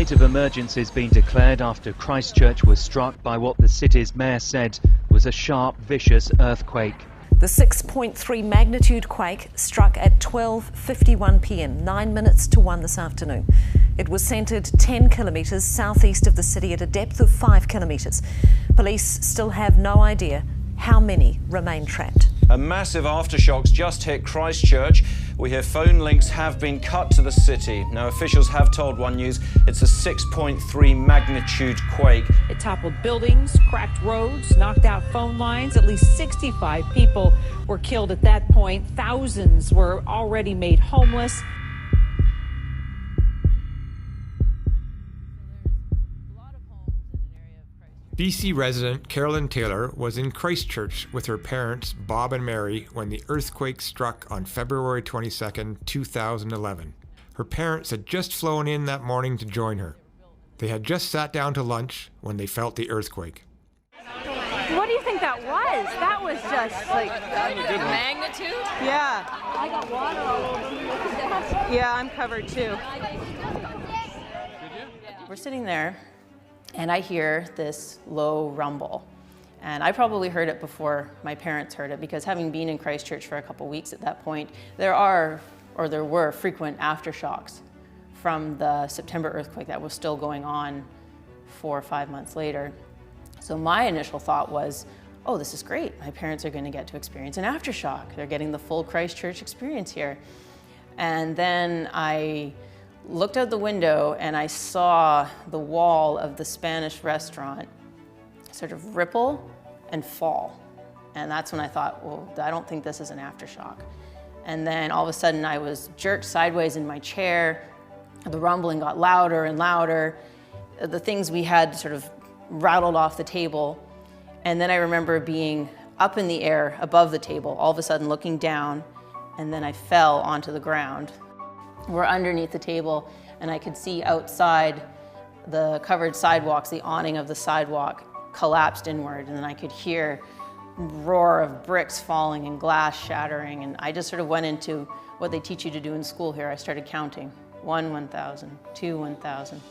state of emergency has been declared after Christchurch was struck by what the city's mayor said was a sharp, vicious earthquake. The 6.3 magnitude quake struck at 12:51 p.m, 9 minutes to 1 this afternoon. It was centred 10 kilometres southeast of the city at a depth of 5 kilometres. Police still have no idea how many remain trapped. A massive aftershocks just hit Christchurch. We hear phone links have been cut to the city. Now, officials have told One News it's a 6.3 magnitude quake. It toppled buildings, cracked roads, knocked out phone lines. At least 65 people were killed at that point. Thousands were already made homeless. BC resident Carolyn Taylor was in Christchurch with her parents, Bob and Mary, when the earthquake struck on February 22, 2011. Her parents had just flown in that morning to join her. They had just sat down to lunch when they felt the earthquake. What do you think that was? That was just like magnitude? Yeah. I got water all over me. Yeah, I'm covered too. We're sitting there and I hear this low rumble. And I probably heard it before my parents heard it, because having been in Christchurch for a couple weeks at that point, there were frequent aftershocks from the September earthquake that was still going on 4 or 5 months later. So my initial thought was, oh, this is great. My parents are going to get to experience an aftershock. They're getting the full Christchurch experience here. And then I looked out the window and I saw the wall of the Spanish restaurant sort of ripple and fall. And that's when I thought, well, I don't think this is an aftershock. And then all of a sudden I was jerked sideways in my chair. The rumbling got louder and louder. The things we had sort of rattled off the table. And then I remember being up in the air above the table, all of a sudden looking down, and then I fell onto the ground. We're underneath the table, and I could see outside the covered sidewalks, the awning of the sidewalk collapsed inward, and then I could hear roar of bricks falling and glass shattering, and I just sort of went into what they teach you to do in school here. I started counting. 1 1,000, 2 1,000,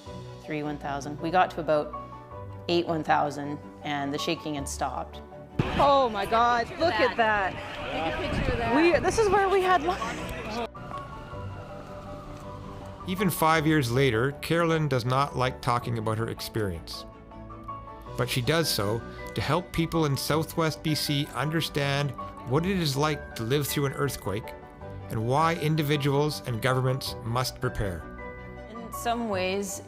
3 1,000. We got to about 8 1,000, and the shaking had stopped. Oh my God, look at that. Take a picture of that. This is where we had lunch. Even 5 years later, Carolyn does not like talking about her experience. But she does so to help people in southwest BC understand what it is like to live through an earthquake and why individuals and governments must prepare. In some ways,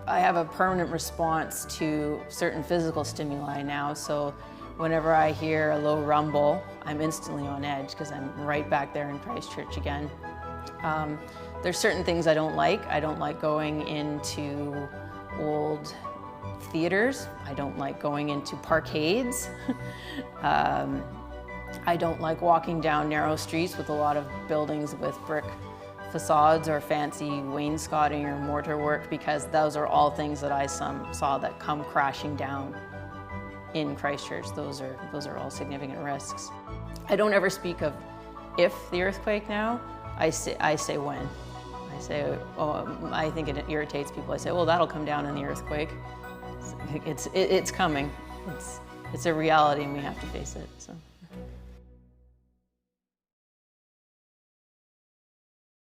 I have a permanent response to certain physical stimuli now, so whenever I hear a low rumble, I'm instantly on edge because I'm right back there in Christchurch again. There's certain things I don't like. I don't like going into old theaters. I don't like going into parkades. I don't like walking down narrow streets with a lot of buildings with brick facades or fancy wainscoting or mortar work, because those are all things that I saw that come crashing down in Christchurch. Those are all significant risks. I don't ever speak of if the earthquake now. I say when. I say, oh, I think it irritates people. I say, well, that'll come down in the earthquake. It's coming. It's a reality and we have to face it. So.